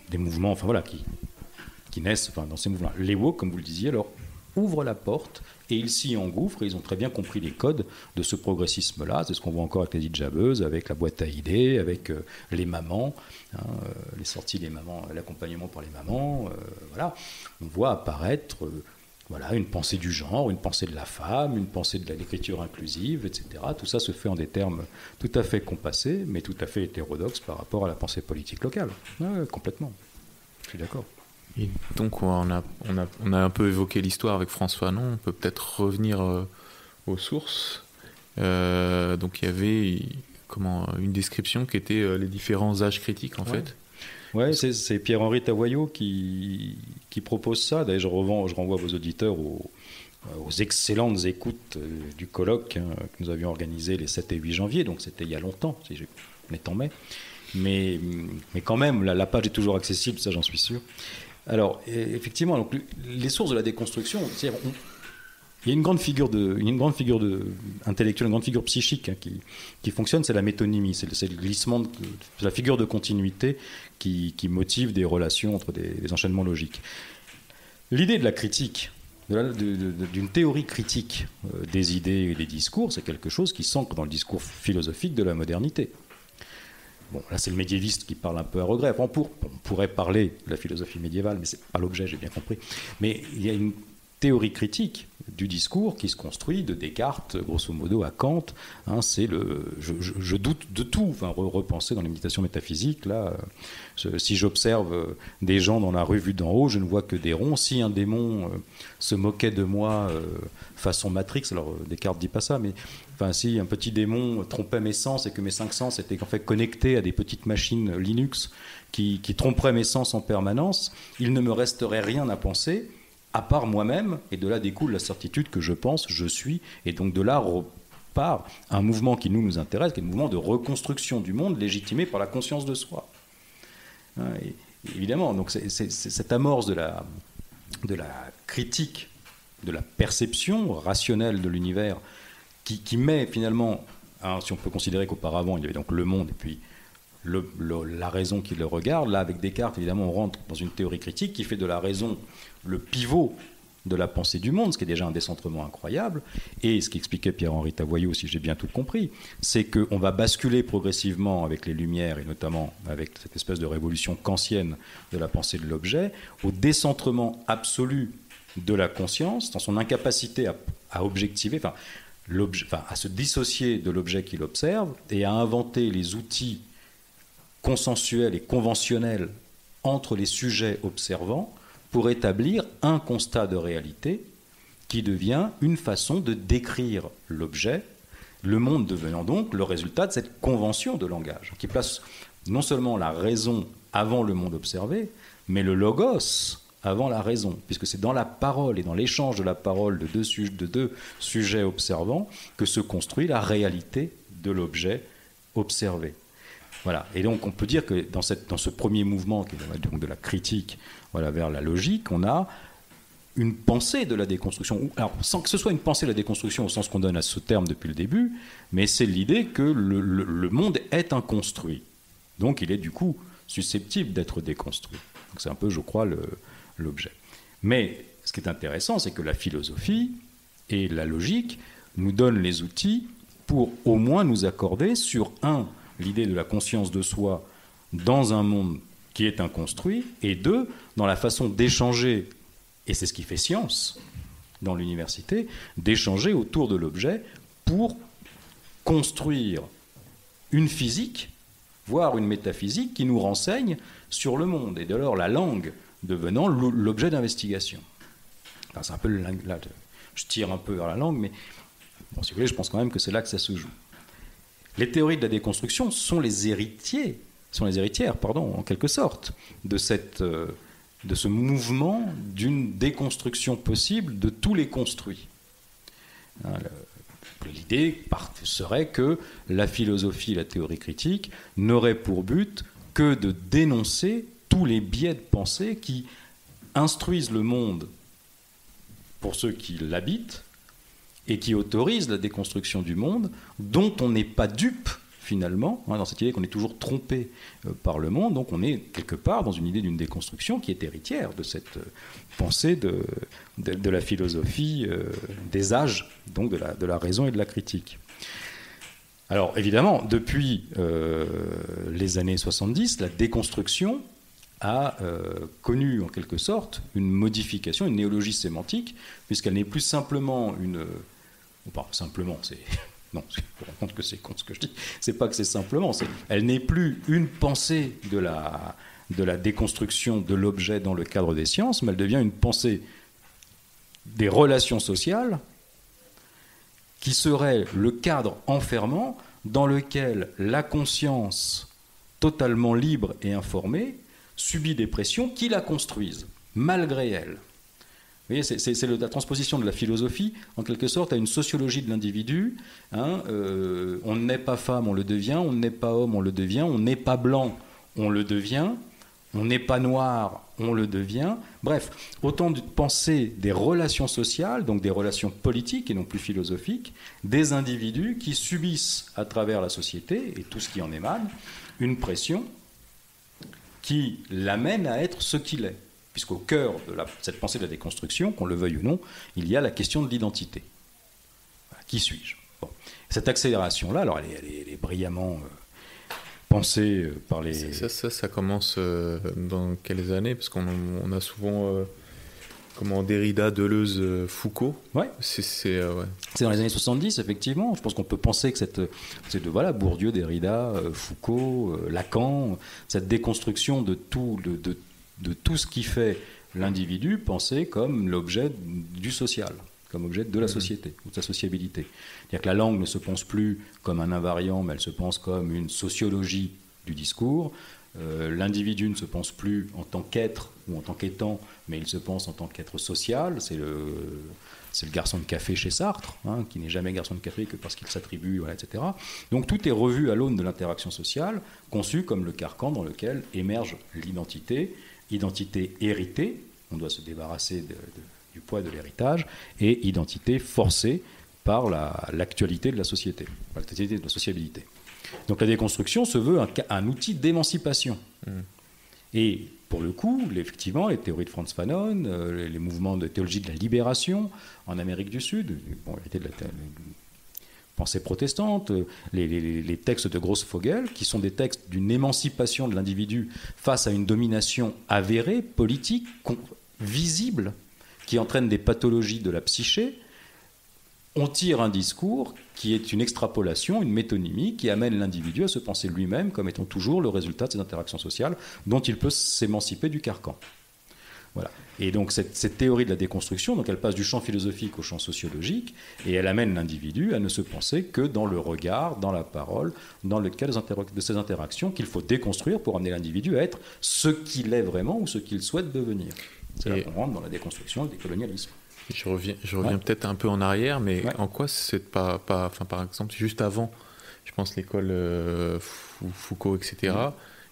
des mouvements, enfin voilà, qui naissent dans ces mouvements. Les woke, comme vous le disiez, alors ouvrent la porte et ils s'y engouffrent et ils ont très bien compris les codes de ce progressisme-là. C'est ce qu'on voit encore avec les hijabeuses, avec la boîte à idées, avec les mamans, les sorties des mamans, l'accompagnement par les mamans. Voilà. On voit apparaître une pensée du genre, une pensée de la femme, une pensée de l'écriture inclusive, etc. Tout ça se fait en des termes tout à fait compassés, mais tout à fait hétérodoxes par rapport à la pensée politique locale. Complètement. Je suis d'accord. Et donc on a un peu évoqué l'histoire avec François Fanon, on peut peut-être revenir aux sources. Donc il y avait une description qui était les différents âges critiques en fait. Ouais, c'est Pierre-Henri Tavoyot qui propose ça. D'ailleurs, je renvoie vos auditeurs aux excellentes écoutes du colloque que nous avions organisé les 7 et 8 janvier, donc c'était il y a longtemps, on est en mai. Mais quand même, la page est toujours accessible, ça j'en suis sûr. Alors, effectivement, donc, les sources de la déconstruction, il y a une grande figure intellectuelle, une grande figure psychique qui fonctionne, c'est la métonymie, c'est le glissement, c'est la figure de continuité qui motive des relations entre des enchaînements logiques. L'idée de la critique, d'une théorie critique des idées et des discours, c'est quelque chose qui s'ancre dans le discours philosophique de la modernité. Bon, là, c'est le médiéviste qui parle un peu à regret. Enfin, on pourrait parler de la philosophie médiévale, mais ce n'est pas l'objet, j'ai bien compris. Mais il y a une théorie critique du discours qui se construit de Descartes, grosso modo, à Kant. C'est je doute de tout. Enfin, repenser dans les méditations métaphysiques, là, si j'observe des gens dans la rue vue d'en haut, je ne vois que des ronds. Si un démon se moquait de moi façon Matrix, alors Descartes ne dit pas ça, mais si un petit démon trompait mes sens et que mes 5 sens étaient en fait connectés à des petites machines Linux qui tromperaient mes sens en permanence, il ne me resterait rien à penser à part moi-même, et de là découle la certitude que je pense, je suis, et donc de là repart un mouvement qui nous intéresse, qui est le mouvement de reconstruction du monde légitimé par la conscience de soi. Et évidemment, donc c'est cette amorce de la critique, de la perception rationnelle de l'univers qui met finalement, si on peut considérer qu'auparavant il y avait donc le monde et puis la raison qui le regarde. Là, avec Descartes, évidemment, on rentre dans une théorie critique qui fait de la raison le pivot de la pensée du monde, ce qui est déjà un décentrement incroyable. Et ce qu'expliquait Pierre-Henri Tavoyot, si j'ai bien tout compris, c'est qu'on va basculer progressivement avec les Lumières, et notamment avec cette espèce de révolution kantienne de la pensée de l'objet, au décentrement absolu de la conscience, dans son incapacité à objectiver, à se dissocier de l'objet qu'il observe, et à inventer les outils consensuels et conventionnels entre les sujets observants pour établir un constat de réalité qui devient une façon de décrire l'objet, le monde devenant donc le résultat de cette convention de langage, qui place non seulement la raison avant le monde observé, mais le logos avant la raison, puisque c'est dans la parole et dans l'échange de la parole de deux sujets observants que se construit la réalité de l'objet observé. Voilà. Et donc on peut dire que dans ce premier mouvement qui est donc de la critique vers la logique, on a une pensée de la déconstruction. Alors sans que ce soit une pensée de la déconstruction au sens qu'on donne à ce terme depuis le début, mais c'est l'idée que le monde est inconstruit. Donc il est du coup susceptible d'être déconstruit. Donc c'est un peu, je crois, l'objet. Mais ce qui est intéressant, c'est que la philosophie et la logique nous donnent les outils pour au moins nous accorder sur l'idée de la conscience de soi dans un monde qui est inconstruit, et 2, dans la façon d'échanger, et c'est ce qui fait science dans l'université, d'échanger autour de l'objet pour construire une physique, voire une métaphysique qui nous renseigne sur le monde, et de alors la langue devenant l'objet d'investigation. Enfin, c'est un peu là, je tire un peu vers la langue, mais bon, si vous voulez, je pense quand même que c'est là que ça se joue. Les théories de la déconstruction sont les héritières, en quelque sorte, de ce mouvement d'une déconstruction possible de tous les construits. L'idée serait que la philosophie et la théorie critique n'auraient pour but que de dénoncer tous les biais de pensée qui instruisent le monde pour ceux qui l'habitent et qui autorisent la déconstruction du monde, dont on n'est pas dupe finalement, dans cette idée qu'on est toujours trompé par le monde. Donc on est quelque part dans une idée d'une déconstruction qui est héritière de cette pensée de la philosophie des âges, donc de la raison et de la critique. Alors évidemment, depuis les années 70, la déconstruction a connu en quelque sorte une modification, une néologie sémantique, puisqu'elle n'est plus simplement une... Enfin, simplement, c'est... Non, je me rends compte que c'est con ce que je dis. C'est pas que c'est simplement, elle n'est plus une pensée de la déconstruction de l'objet dans le cadre des sciences, mais elle devient une pensée des relations sociales qui serait le cadre enfermant dans lequel la conscience totalement libre et informée subit des pressions qui la construisent, malgré elle. Vous voyez, c'est la transposition de la philosophie, en quelque sorte, à une sociologie de l'individu. On n'est pas femme, on le devient. On n'est pas homme, on le devient. On n'est pas blanc, on le devient. On n'est pas noir, on le devient. Bref, autant de pensées des relations sociales, donc des relations politiques et non plus philosophiques, des individus qui subissent à travers la société, et tout ce qui en émane, une pression qui l'amène à être ce qu'il est. Puisqu'au cœur de cette pensée de la déconstruction, qu'on le veuille ou non, il y a la question de l'identité. Voilà, qui suis-je ? Bon. Cette accélération-là, alors elle est brillamment pensée par les... Ça commence dans quelles années ? Parce qu'on a souvent Derrida, Deleuze, Foucault. Ouais. C'est dans les années 70, effectivement. Je pense qu'on peut penser que c'est de Bourdieu, Derrida, Foucault, Lacan, cette déconstruction de tout ce qui fait l'individu pensé comme l'objet du social, comme objet de la société, ou de sa sociabilité. C'est-à-dire que la langue ne se pense plus comme un invariant, mais elle se pense comme une sociologie du discours. L'individu ne se pense plus en tant qu'être ou en tant qu'étant, mais il se pense en tant qu'être social. C'est le garçon de café chez Sartre, qui n'est jamais garçon de café que parce qu'il s'attribue, etc. Donc tout est revu à l'aune de l'interaction sociale, conçu comme le carcan dans lequel émerge l'identité, identité héritée, on doit se débarrasser du poids de l'héritage, et identité forcée par l'actualité de la société, par l'actualité de la sociabilité. Donc la déconstruction se veut un outil d'émancipation. Et pour le coup, effectivement, les théories de Frantz Fanon, les mouvements de théologie de la libération en Amérique du Sud, hérité de la pensée protestante, les textes de Grossfogel, qui sont des textes d'une émancipation de l'individu face à une domination avérée, politique, visible, qui entraîne des pathologies de la psyché. On tire un discours qui est une extrapolation, une métonymie, qui amène l'individu à se penser lui-même comme étant toujours le résultat de ces interactions sociales dont il peut s'émanciper du carcan. Voilà. Et donc cette théorie de la déconstruction, donc elle passe du champ philosophique au champ sociologique, et elle amène l'individu à ne se penser que dans le regard, dans la parole, dans le cas de ces interactions qu'il faut déconstruire pour amener l'individu à être ce qu'il est vraiment ou ce qu'il souhaite devenir. C'est là qu'on rentre dans la déconstruction, le décolonialisme. Je reviens peut-être un peu en arrière, mais en quoi c'est pas par exemple, juste avant, je pense l'école Foucault, etc.,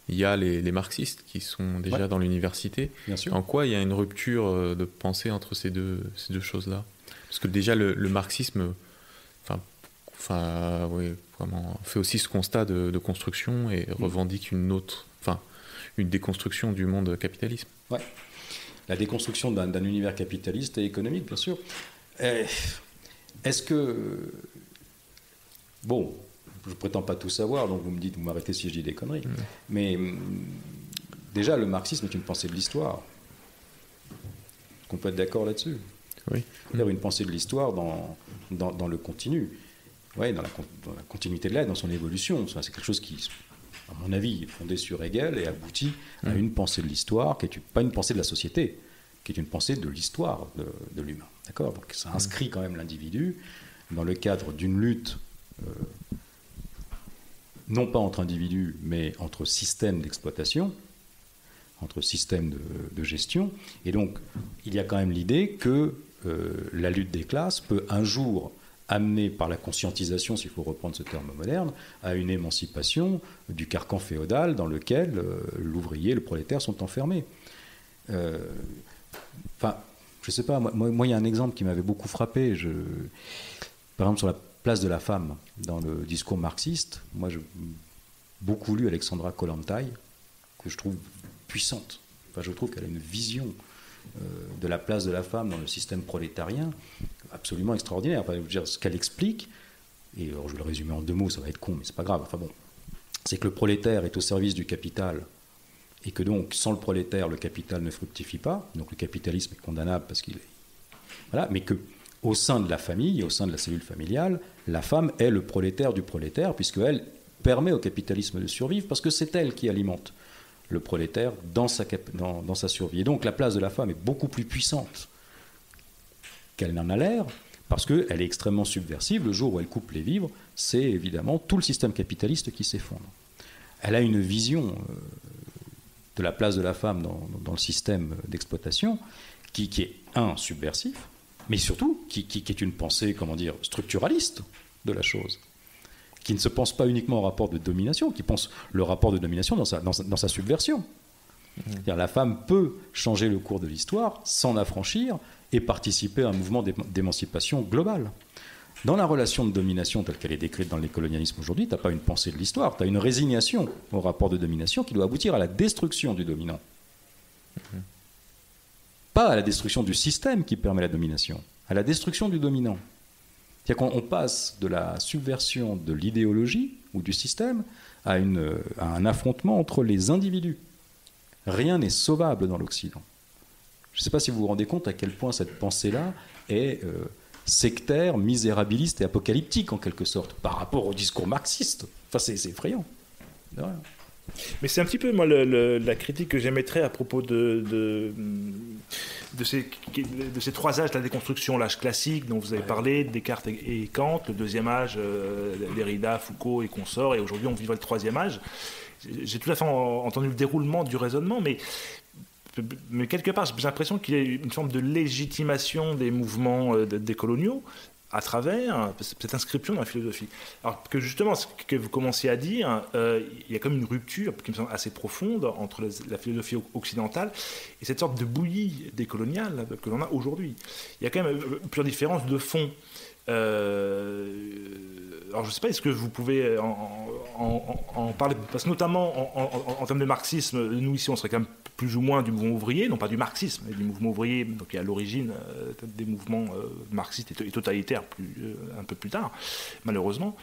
il y a les marxistes qui sont déjà dans l'université. Bien sûr. En quoi il y a une rupture de pensée entre ces deux choses-là ? Parce que déjà le marxisme fait aussi ce constat de construction et revendique une déconstruction du monde capitalisme. Ouais. La déconstruction d'un univers capitaliste et économique, bien sûr. Est-ce que... Bon, je ne prétends pas tout savoir, donc vous m'arrêtez si je dis des conneries. Mais déjà, le marxisme est une pensée de l'histoire. On peut être d'accord là-dessus. Oui. C'est-à-dire une pensée de l'histoire dans le continu. Ouais, dans la continuité de l'être, dans son évolution. C'est quelque chose qui, à mon avis, est fondé sur Hegel et aboutit à une pensée de l'histoire qui n'est pas une pensée de la société, qui est une pensée de l'histoire de l'humain. D'accord ? Donc ça inscrit quand même l'individu dans le cadre d'une lutte, non pas entre individus, mais entre systèmes d'exploitation, entre systèmes de gestion. Et donc, il y a quand même l'idée que la lutte des classes peut un jour amener par la conscientisation, s'il faut reprendre ce terme moderne, à une émancipation du carcan féodal dans lequel l'ouvrier et le prolétaire sont enfermés. Enfin, je ne sais pas, moi, il y a un exemple qui m'avait beaucoup frappé. Par exemple, sur la place de la femme dans le discours marxiste, moi, j'ai beaucoup lu Alexandra Kollontai, que je trouve puissante. Enfin, je trouve qu'elle a une vision de la place de la femme dans le système prolétarien absolument extraordinaire. Enfin, je veux dire, ce qu'elle explique, et alors je vais le résumer en 2 mots, ça va être con, mais c'est pas grave. Enfin bon, c'est que le prolétaire est au service du capital, et que donc, sans le prolétaire, le capital ne fructifie pas. Donc le capitalisme est condamnable parce qu'il est... Voilà, mais qu'au sein de la famille, au sein de la cellule familiale, la femme est le prolétaire du prolétaire, puisqu'elle permet au capitalisme de survivre, parce que c'est elle qui alimente le prolétaire dans sa survie. Et donc la place de la femme est beaucoup plus puissante qu'elle n'en a l'air, parce qu'elle est extrêmement subversive. Le jour où elle coupe les vivres, c'est évidemment tout le système capitaliste qui s'effondre. Elle a une vision de la place de la femme dans le système d'exploitation qui est, subversif, mais surtout qui est une pensée, structuraliste de la chose, qui ne se pense pas uniquement au rapport de domination, qui pense le rapport de domination dans sa subversion. C'est-à-dire, la femme peut changer le cours de l'histoire, s'en affranchir et participer à un mouvement d'émancipation globale. Dans la relation de domination telle qu'elle est décrite dans les colonialismes aujourd'hui, tu n'as pas une pensée de l'histoire, tu as une résignation au rapport de domination qui doit aboutir à la destruction du dominant. Pas à la destruction du système qui permet la domination, à la destruction du dominant. C'est-à-dire qu'on passe de la subversion de l'idéologie ou du système à un affrontement entre les individus. Rien n'est sauvable dans l'Occident. Je ne sais pas si vous vous rendez compte à quel point cette pensée-là est sectaire, misérabiliste et apocalyptique en quelque sorte, par rapport au discours marxiste. Enfin, c'est effrayant. Mais c'est un petit peu, moi, la critique que j'émettrais à propos de ces 3 âges de la déconstruction, l'âge classique dont vous avez parlé, Descartes et Kant, le 2e âge, Derrida, Foucault et consorts, et aujourd'hui on vivrait le 3e âge. J'ai tout à fait entendu le déroulement du raisonnement, mais quelque part j'ai l'impression qu'il y a une forme de légitimation des mouvements décoloniaux à travers cette inscription dans la philosophie. Alors que justement, ce que vous commenciez à dire, il y a comme une rupture qui me semble assez profonde entre la philosophie occidentale et cette sorte de bouillie décoloniale que l'on a aujourd'hui. Il y a quand même plusieurs différences de fond. Alors je ne sais pas, est-ce que vous pouvez en parler, parce que notamment en termes de marxisme, nous ici on serait quand même plus ou moins du mouvement ouvrier, non pas du marxisme, mais du mouvement ouvrier, donc qui est à l'origine des mouvements marxistes et totalitaires un peu plus tard, malheureusement.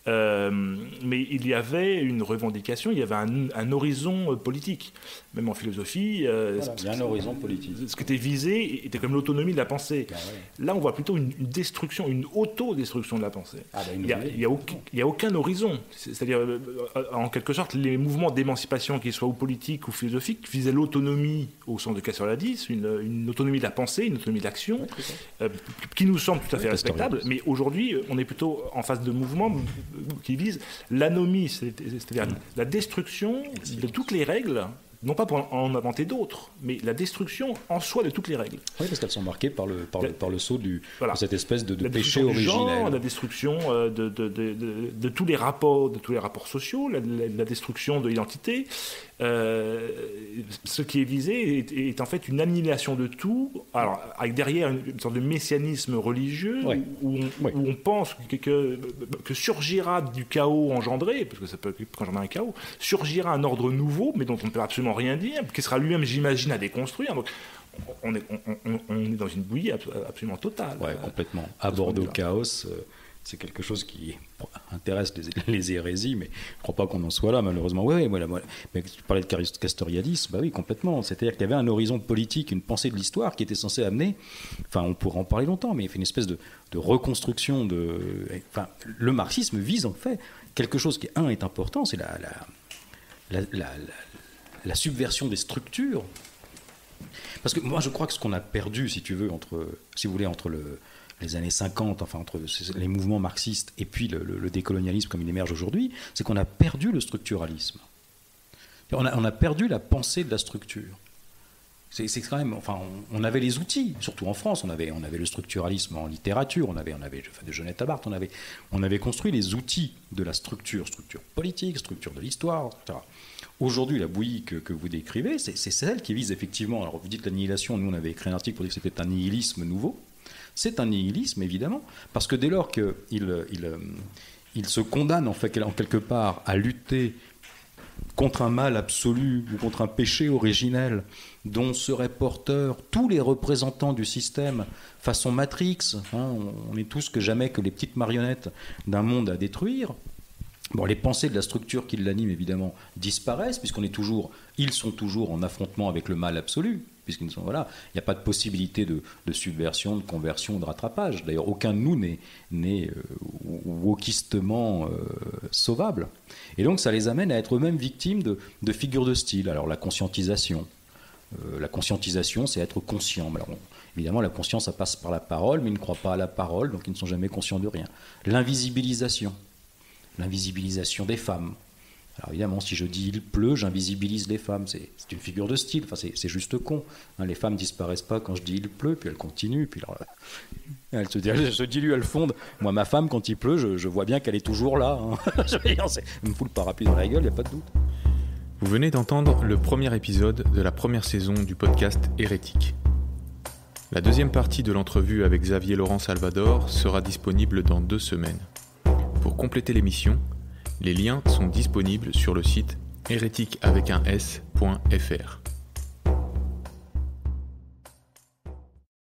Mais il y avait une revendication, il y avait un horizon politique, même en philosophie. Il y a un horizon politique. Ce qui était visé était comme l'autonomie de la pensée. Là, on voit plutôt une destruction, une autodestruction de la pensée. Il n'y a aucun horizon. C'est-à-dire, en quelque sorte, les mouvements d'émancipation, qu'ils soient ou politiques ou philosophiques, visaient l'autonomie au sens de Castoriadis, une autonomie de la pensée, une autonomie de l'action, qui nous semble tout à fait respectable. Mais aujourd'hui, on est plutôt en face de mouvements qui visent l'anomie, c'est-à-dire la destruction de toutes les règles, non pas pour en inventer d'autres, mais la destruction en soi de toutes les règles. Oui, parce qu'elles sont marquées par le sceau de cette espèce de péché originel. Genre, la destruction de tous les rapports sociaux, la destruction de l'identité. Ce qui est visé est en fait une annihilation de tout, alors avec derrière une sorte de messianisme religieux où on pense que surgira du chaos engendré, parce que ça peut engendrer un chaos, surgira un ordre nouveau, mais dont on ne peut absolument rien dire, qui sera lui-même, j'imagine, à déconstruire. Donc on est dans une bouillie absolument totale. Ouais, complètement. À Bordeaux, chaos. C'est quelque chose qui intéresse les hérésies, mais je ne crois pas qu'on en soit là, malheureusement. Mais tu parlais de Castoriadis, oui, complètement. C'est-à-dire qu'il y avait un horizon politique, une pensée de l'histoire qui était censée amener, enfin, on pourrait en parler longtemps, mais il fait une espèce de reconstruction le marxisme vise en fait quelque chose qui, est important, c'est la subversion des structures. Parce que moi, je crois que ce qu'on a perdu, si vous voulez, entre les années 50, enfin entre les mouvements marxistes et puis le décolonialisme comme il émerge aujourd'hui, c'est qu'on a perdu le structuralisme. On a perdu la pensée de la structure. C'est quand même, enfin, on avait les outils, surtout en France, on avait le structuralisme en littérature, on avait de Jeannette Abarth, on avait construit les outils de la structure politique, structure de l'histoire, etc. Aujourd'hui, la bouillie que vous décrivez, c'est celle qui vise effectivement, alors vous dites l'annihilation, nous on avait écrit un article pour dire que c'était un nihilisme nouveau. C'est un nihilisme, évidemment, parce que dès lors qu'il se condamne en quelque part à lutter contre un mal absolu ou contre un péché originel dont seraient porteurs tous les représentants du système façon Matrix, on est tous que les petites marionnettes d'un monde à détruire. Bon, les pensées de la structure qui l'anime, évidemment, disparaissent, ils sont toujours en affrontement avec le mal absolu, puisqu'ils ne sont, il n'y a pas de possibilité de subversion, de conversion, de rattrapage. D'ailleurs, aucun de nous n'est wokistement sauvable. Et donc, ça les amène à être eux-mêmes victimes de figures de style. Alors, la conscientisation. C'est être conscient. Alors, évidemment, la conscience, ça passe par la parole, mais ils ne croient pas à la parole, donc ils ne sont jamais conscients de rien. L'invisibilisation des femmes. Alors évidemment, si je dis « il pleut », j'invisibilise les femmes. C'est une figure de style, enfin, c'est juste con. Les femmes ne disparaissent pas quand je dis « il pleut », puis elles continuent, puis alors, elles se diluent, elles fondent. Moi, ma femme, quand il pleut, je vois bien qu'elle est toujours là. Elle me fout le parapluie dans la gueule, il n'y a pas de doute. Vous venez d'entendre le premier épisode de la première saison du podcast Hérétique. La deuxième partie de l'entrevue avec Xavier Laurent Salvador sera disponible dans 2 semaines. Pour compléter l'émission, les liens sont disponibles sur le site hérétique.fr.